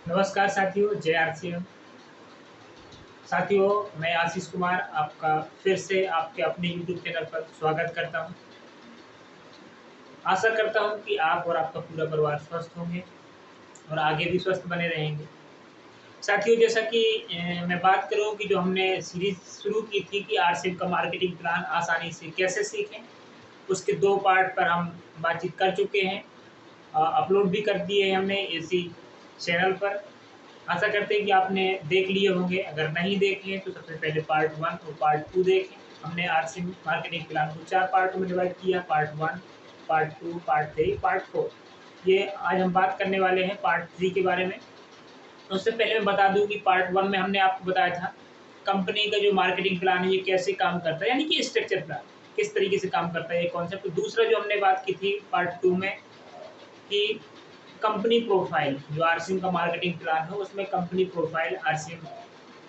नमस्कार साथियों, जय आरसीएम। साथियों, मैं आशीष कुमार आपका फिर से आपके अपने यूट्यूब चैनल पर स्वागत करता हूं। आशा करता हूं कि आप और आपका पूरा परिवार स्वस्थ होंगे और आगे भी स्वस्थ बने रहेंगे। साथियों, जैसा कि मैं बात करूं कि जो हमने सीरीज शुरू की थी कि आरसीएम का मार्केटिंग प्लान आसानी से कैसे सीखें, उसके 2 पार्ट पर हम बातचीत कर चुके हैं। अपलोड भी कर दिए हैं हमने इसी चैनल पर। आशा करते हैं कि आपने देख लिए होंगे। अगर नहीं देखे तो सबसे पहले पार्ट 1 और पार्ट 2 देखें। हमने आरसी मार्केटिंग प्लान को 4 पार्ट में डिवाइड किया, पार्ट 1, पार्ट 2, पार्ट 3, पार्ट 4। ये आज हम बात करने वाले हैं पार्ट 3 के बारे में। तो उससे पहले मैं बता दूं कि पार्ट 1 में हमने आपको बताया था कंपनी का जो मार्केटिंग प्लान है ये कैसे काम करता है, यानी कि स्ट्रक्चर प्लान किस तरीके से काम करता है, ये कॉन्सेप्ट। दूसरा जो हमने बात की थी पार्ट 2 में कि कंपनी प्रोफाइल, जो आरसीएम का मार्केटिंग प्लान है उसमें कंपनी प्रोफाइल, आरसीएम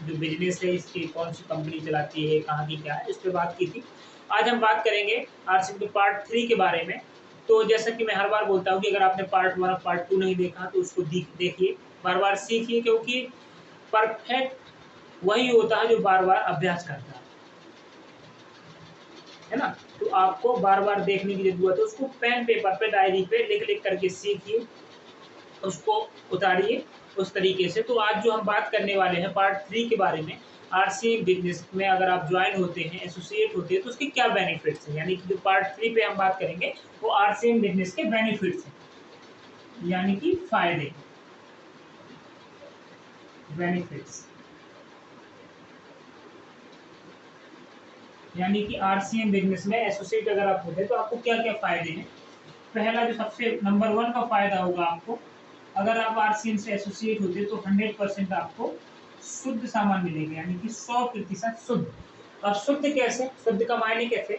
जो बिजनेस है इसकी कौन सी कंपनी चलाती है, कहाँ की क्या है, इस पर बात की थी। आज हम बात करेंगे आरसीएम के पार्ट 3 के बारे में। तो जैसा कि मैं हर बार बोलता हूँ कि अगर आपने पार्ट 1 और पार्ट 2 नहीं देखा तो उसको देखिए, बार बार सीखिए, क्योंकि परफेक्ट वही होता है जो बार बार अभ्यास करता है ना। तो आपको बार बार देखने की जरूरत है, उसको पेन पेपर पे डायरी पे लिख लिख करके सीखिए, उसको उतारिए उस तरीके से। तो आज जो हम बात करने वाले हैं पार्ट 3 के बारे में, आरसीएम बिजनेस में अगर आप ज्वाइन होते हैं, एसोसिएट होते हैं, तो उसके क्या बेनिफिट्स हैं, यानी कि जो पार्ट 3 पे हम बात करेंगे वो आरसीएम बिजनेस के बेनिफिट्स हैं, यानी कि फायदे, बेनिफिट्स, यानी कि आरसीएम बिजनेस में एसोसिएट अगर आप होते हैं तो आपको क्या क्या फायदे हैं। पहला जो सबसे नंबर 1 का फायदा होगा आपको, अगर आप आरसीएम से एसोसिएट होते हैं तो 100% आपको शुद्ध सामान मिलेगा, यानी कि 100% शुद्ध। और शुद्ध कैसे, शुद्ध का मायने कैसे,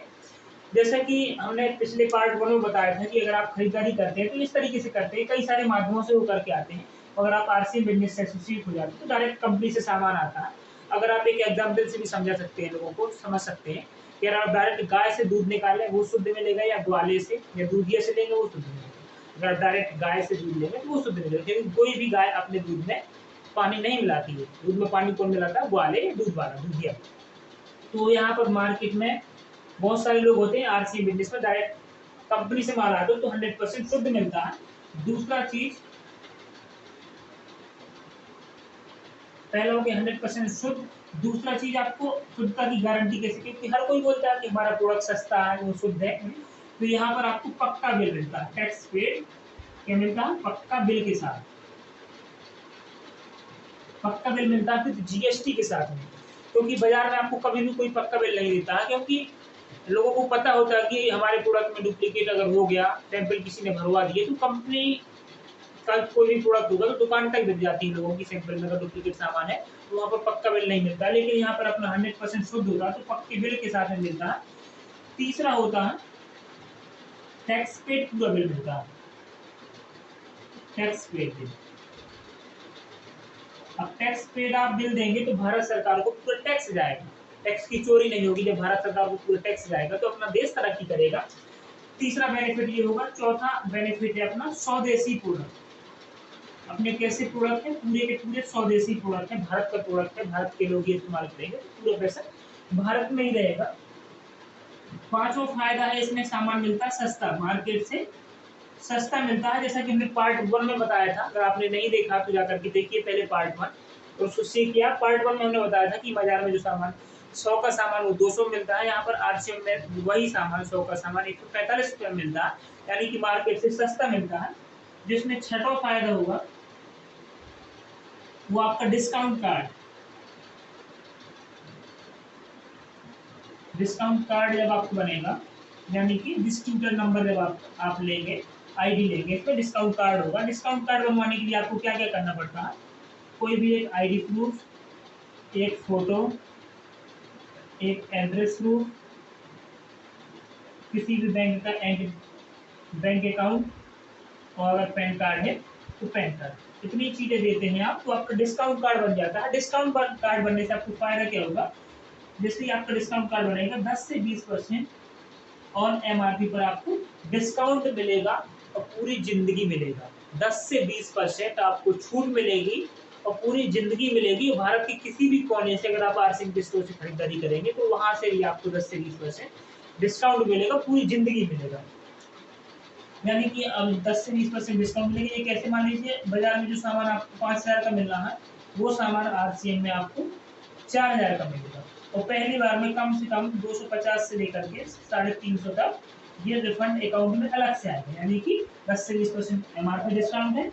जैसा कि हमने पिछले पार्ट 1 में बताया था कि अगर आप खरीदारी करते हैं तो इस तरीके से करते हैं, कई सारे माध्यमों से वो करके आते हैं। अगर आप आरसीएम बिजनेस से एसोसिएट हो जाते हैं तो डायरेक्ट कंपनी से सामान आता है। अगर आप एक एग्जाम्पल से भी समझा सकते हैं, लोगों को समझ सकते हैं कि अगर आप डायरेक्ट गाय से दूध निकालें वो शुद्ध मिलेगा, या ग्वाले से या दूधिया से लेंगे वो शुद्ध मिलेगा। अगर डायरेक्ट गाय से दूध लेंगे तो वो शुद्ध मिलेगा, लेकिन कोई भी गाय अपने दूध में पानी नहीं मिलाती है। दूध में पानी कौन मिलाता है, ग्वाले, दूध वाला, दूधिया। तो यहाँ पर मार्केट में बहुत सारे लोग होते हैं आरसी बिजनेस में डायरेक्ट कंपनी से माल आता है तो 100% शुद्ध मिलता है। दूसरा चीज, पहला हो गया 100% शुद्ध। दूसरा चीज, आपको शुद्धता की गारंटी कैसे, क्योंकि हर कोई बोलता है कि हमारा प्रोडक्ट सस्ता है, वो शुद्ध है। तो यहाँ पर आपको पक्का बिल मिलता है, टैक्स पेड क्या मिलता है, पक्का बिल के साथ, पक्का बिल मिलता है फिर जीएसटी के साथ में। क्योंकि बाजार में आपको कभी भी कोई पक्का बिल नहीं देता है, क्योंकि लोगों को पता होता है कि हमारे प्रोडक्ट में डुप्लीकेट अगर हो गया, सैंपल किसी ने भरवा दिए, तो कंपनी का कोई भी प्रोडक्ट होगा तो दुकान तक बिक जाती है लोगों की, सैंपल में अगर डुप्लीकेट सामान है तो वहाँ पर पक्का बिल नहीं मिलता। लेकिन यहाँ पर अपना 100% शुद्ध होता है तो पक्के बिल के साथ में मिलता है। तीसरा होता है टैक्स पेड, पूरा बिल मिलता है, टैक्स पेड बिल। अब टैक्स पेड आप बिल देंगे तो भारत सरकार को पूरा टैक्स जाएगा, टैक्स की चोरी नहीं होगी। जब भारत सरकार को पूरा टैक्स जाएगा तो अपना देश तरक्की करेगा। तीसरा बेनिफिट ये होगा। चौथा बेनिफिट है अपना स्वदेशी प्रोडक्ट। अपने कैसे प्रोडक्ट है, पूरे के पूरे स्वदेशी प्रोडक्ट है, भारत का प्रोडक्ट है, भारत के लोग ये इस्तेमाल करेंगे तो पूरा पैसा भारत में ही रहेगा। पांचवा फायदा है इसमें सामान मिलता है सस्ता, मार्केट से सस्ता मिलता है। जैसा कि हमने पार्ट 1 में बताया था, अगर आपने नहीं देखा तो जाकर के देखिए पहले पार्ट 1 और उसको सीखिए। पार्ट 1 में हमने बताया था कि बाजार में जो सामान 100 का सामान वो 200 मिलता है, यहाँ पर आरसीएम में वही सामान 100 का सामान 145 रुपये मिलता है, यानी कि मार्केट से सस्ता मिलता है। जिसमें छठा फायदा होगा वो आपका डिस्काउंट कार्ड। डिस्काउंट कार्ड जब आपको बनेगा, यानी कि डिस्ट्रीब्यूटर नंबर जब आप लेंगे, आईडी लेंगे, इसमें डिस्काउंट कार्ड होगा। डिस्काउंट कार्ड बनवाने के लिए आपको क्या क्या करना पड़ता है, कोई भी एक आईडी प्रूफ, एक फोटो, एक एड्रेस प्रूफ, किसी भी बैंक का बैंक अकाउंट, और अगर पैन कार्ड है तो पैन कार्ड, इतनी चीजें देते हैं आप तो आपका डिस्काउंट कार्ड बन जाता है। डिस्काउंट कार्ड बनने से आपको फायदा क्या होगा, जैसे आपका डिस्काउंट कार्ड बनेगा 10 से 20% ऑन एमआरपी पर आपको डिस्काउंट मिलेगा और पूरी जिंदगी मिलेगा। 10 से 20% आपको छूट मिलेगी और पूरी ज़िंदगी मिलेगी। भारत के किसी भी कोने से अगर आप आरसीएम स्टोर से खरीदारी करेंगे तो वहाँ से भी आपको 10 से 20% डिस्काउंट मिलेगा, पूरी ज़िंदगी मिलेगा। यानी कि अब 10 से 20% डिस्काउंट मिलेगी। ये कैसे, मान लीजिए बाजार में जो सामान आपको 5,000 का मिल रहा है वो सामान आरसीएम में आपको 4,000 का मिलेगा और पहली बार में कम से कम 250 से लेकर के 350 तक ये रिफंड अकाउंट में अलग से आएगा। यानी कि 10 से 20% एमआरपी डिस्काउंट है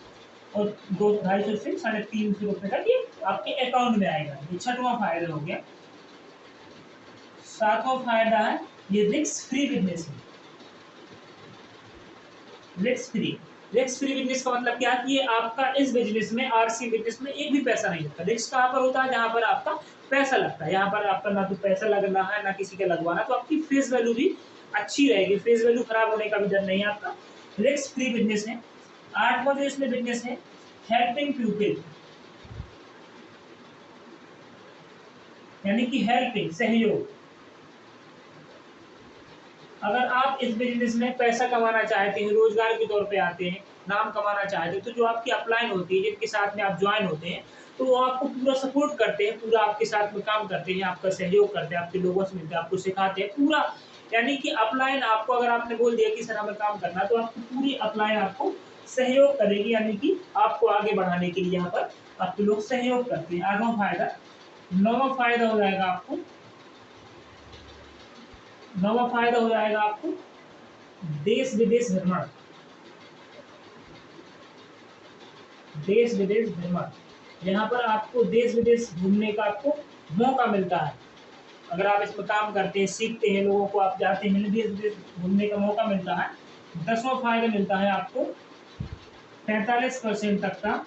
और 250 से 350 रुपये तक ये आपके अकाउंट में आएगा। ये छठवां फायदा हो गया। सातवां फायदा है ये रिस्क फ्री बिजनेस है। रिस्क फ्री बिजनेस का मतलब क्या है कि ये आपका इस बिजनेस में, आरसी बिजनेस में एक भी पैसा नहीं लगता। रिस्क कहाँ पर होता है? जहाँ पर आपका पैसा लगता है। यहाँ पर आपका ना तो पैसा लगना है ना किसी का लगवाना, तो आपकी फेस वैल्यू भी अच्छी रहेगी, फेस वैल्यू खराब होने का भी डर नहीं है आपका। रिस्क फ्री बिजनेस है। आठवां जो इसमें बिजनेस है हेल्पिंग पीपल, यानी कि हेल्पिंग, सहयोग। अगर आप इस बिजनेस में पैसा कमाना चाहते हैं, रोजगार के तौर पे आते हैं, नाम कमाना चाहते हैं, तो जो आपकी अपलाइन होती है, जिनके साथ में आप ज्वाइन होते हैं, तो वो आपको पूरा सपोर्ट करते हैं, पूरा आपके साथ में काम करते हैं, आपका सहयोग करते हैं, आपके लोगों से मिलते हैं, आपको सिखाते हैं पूरा। यानी कि अपलाइन आपको, अगर आपने बोल दिया कि सर हमें काम करना, तो आपको पूरी अपलाइन आपको सहयोग करेगी, यानी कि आपको आगे बढ़ाने के लिए यहाँ पर आपके लोग सहयोग करते हैं। आठवां फायदा। नौवां फायदा हो जाएगा आपको, देश विदेश भ्रमण। देश विदेश भ्रमण, यहाँ पर आपको देश विदेश घूमने का आपको मौका मिलता है। अगर आप इसमें काम करते हैं, सीखते हैं, लोगों को आप जाते हैं, देश विदेश घूमने का मौका मिलता है। 10वां फायदा मिलता है आपको 45% तक का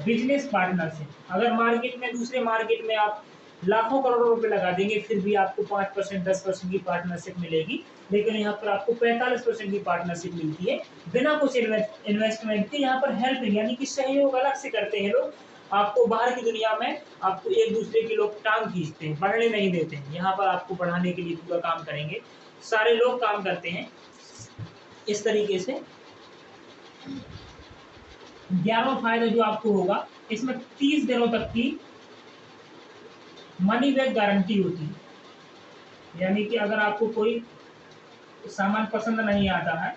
बिजनेस पार्टनरशिप। अगर मार्केट में, दूसरे मार्केट में आप लाखों करोड़ों रुपए लगा देंगे, फिर भी आपको 5%, 10% की पार्टनरशिप मिलेगी, लेकिन यहाँ पर आपको 45% की पार्टनरशिप मिलती है बिना कुछ इन्वेस्टमेंट के। यहाँ पर हेल्पिंग, यानी कि सहयोग अलग से करते हैं लोग। आपको बाहर की दुनिया में आपको एक दूसरे के लोग टांग खींचते हैं, बढ़ने नहीं देते हैं। यहाँ पर आपको बढ़ाने के लिए पूरा काम करेंगे, सारे लोग काम करते हैं इस तरीके से। 11वां फायदा जो आपको होगा, इसमें 30 दिनों तक की मनी बैक गारंटी होती है। यानी कि अगर आपको कोई सामान पसंद नहीं आता है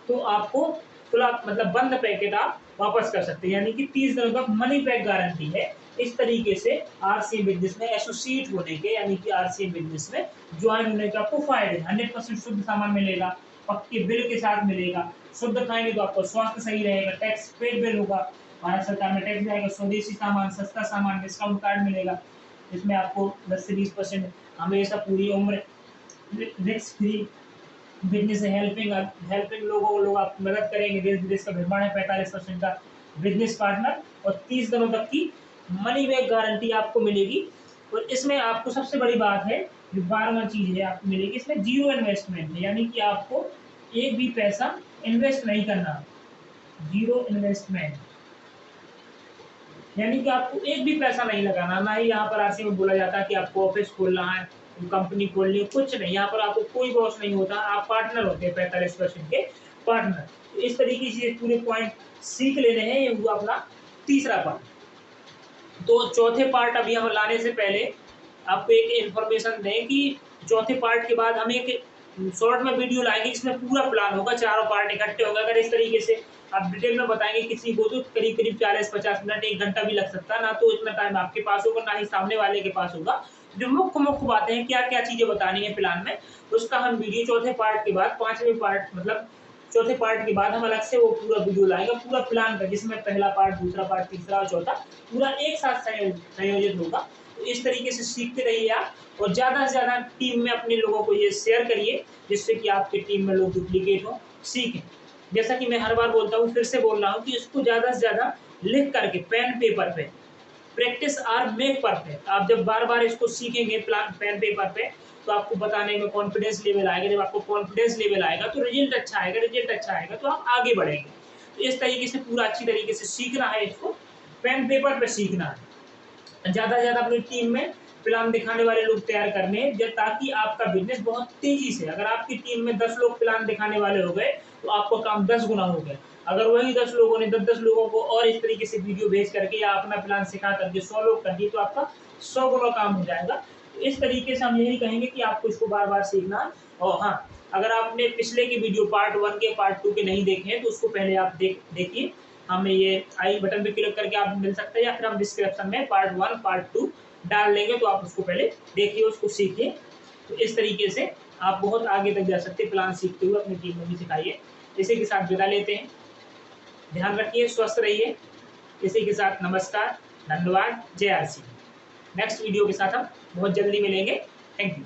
तो आपको खुला, मतलब बंद पैकेट आप वापस कर सकते हैं। यानी कि 30 दिनों तक मनी बैक गारंटी है। इस तरीके से आरसीएम बिजनेस में एसोसिएट होने के, यानी कि आरसीएम बिजनेस में ज्वाइन होने के आपको फायदे। 100% शुद्ध सामान मिलेगा, पक्के बिल के साथ मिलेगा। शुद्ध खाएंगे तो आपका स्वास्थ्य सही रहेगा, टैक्स पेड बिल होगा, भारत सरकार में टैक्स जाएगा, स्वदेशी सामान, सस्ता सामान, डिस्काउंट कार्ड मिलेगा। इसमें आपको 10 से 20% हमेशा पूरी उम्र रिस्क फ्री बिजनेस है। हेल्पिंग लोगों को लोग आप मदद करेंगे। देश विदेश का भ्रमण है। 45% का बिजनेस पार्टनर और 30 दिनों तक की मनी बैक गारंटी आपको मिलेगी। और इसमें आपको सबसे बड़ी बात है, जो 12वां चीज है आपको मिलेगी, इसमें जीरो इन्वेस्टमेंट है। यानी कि आपको एक भी पैसा इन्वेस्ट नहीं करना, जीरो इन्वेस्टमेंट। यानी कि आपको एक भी पैसा नहीं लगाना। ना ही यहाँ पर आरसीएम में बोला जाता है कि आपको ऑफिस खोलना है, कंपनी खोलनी है, कुछ नहीं। यहाँ पर आपको कोई बॉस नहीं होता, आप पार्टनर होते हैं, 45% के पार्टनर। तो इस तरीके से पूरे पॉइंट सीख लेने हैं। ये हुआ अपना तीसरा पार्ट। तो चौथे पार्ट अभी हम लाने से पहले आपको एक इन्फॉर्मेशन दें कि चौथे पार्ट के बाद हम एक शॉर्ट में वीडियो लाएंगे, जिसमें पूरा प्लान होगा, चारों पार्ट इकट्ठे होगा। अगर इस तरीके से आप डिटेल में बताएंगे किसी को तो करीब 40-50 मिनट, 1 घंटा भी लग सकता है। ना तो इतना टाइम आपके पास होगा, ना ही सामने वाले के पास होगा। जो मुख्य बातें हैं, क्या क्या चीजें बतानी है प्लान में, उसका हम वीडियो चौथे पार्ट के बाद, 5वें पार्ट, मतलब चौथे पार्ट के बाद हम अलग से वो पूरा वीडियो लाएंगे, पूरा प्लान का, जिसमें पहला पार्ट, दूसरा पार्ट, तीसरा और चौथा पूरा एक साथ संयोजित होगा। तो इस तरीके से सीखते रहिए आप, और ज़्यादा से ज़्यादा टीम में अपने लोगों को ये शेयर करिए, जिससे कि आपकी टीम में लोग डुप्लीकेट हो, सीखें। जैसा कि मैं हर बार बोलता हूँ, फिर से बोल रहा हूँ कि इसको ज़्यादा से ज़्यादा लिख करके पेन पेपर पे, प्रैक्टिस आर मेक परफेक्ट। आप जब बार बार इसको सीखेंगे पेन पेपर पे, तो आपको बताने में कॉन्फिडेंस लेवल आएगा। जब आपको कॉन्फिडेंस लेवल आएगा तो रिजल्ट अच्छा आएगा, तो आप आगे बढ़ेंगे। तो इस तरीके से पूरा अच्छी तरीके से सीखना है, इसको पेन पेपर पे सीखना है। ज़्यादा से ज़्यादा अपनी टीम में प्लान दिखाने वाले लोग तैयार करने हैं, जब ताकि आपका बिजनेस बहुत तेजी से, अगर आपकी टीम में 10 लोग प्लान दिखाने वाले हो गए तो आपका काम 10 गुना हो गया। अगर वही 10 लोगों ने 10-10 लोगों को और इस तरीके से वीडियो भेज करके या अपना प्लान सिखा करके 100 लोग कर दिए तो आपका 100 गुना काम हो जाएगा। तो इस तरीके से हम यही कहेंगे कि आपको इसको बार बार सीखना है। और हाँ, अगर आपने पिछले के वीडियो पार्ट 1 के पार्ट 2 के नहीं देखे हैं तो उसको पहले आप देखिए। हमें ये आई बटन पे क्लिक करके आप मिल सकता है, या फिर हम डिस्क्रिप्शन में पार्ट 1 पार्ट 2 डाल देंगे, तो आप उसको पहले देखिए, उसको सीखिए। तो इस तरीके से आप बहुत आगे तक जा सकते हैं प्लान सीखते हुए, अपनी टीम में भी सिखाइए। इसी के साथ विदा लेते हैं। ध्यान रखिए, स्वस्थ रहिए। इसी के साथ नमस्कार, धन्यवाद, जय आर सी। नेक्स्ट वीडियो के साथ हम बहुत जल्दी मिलेंगे। Thank you.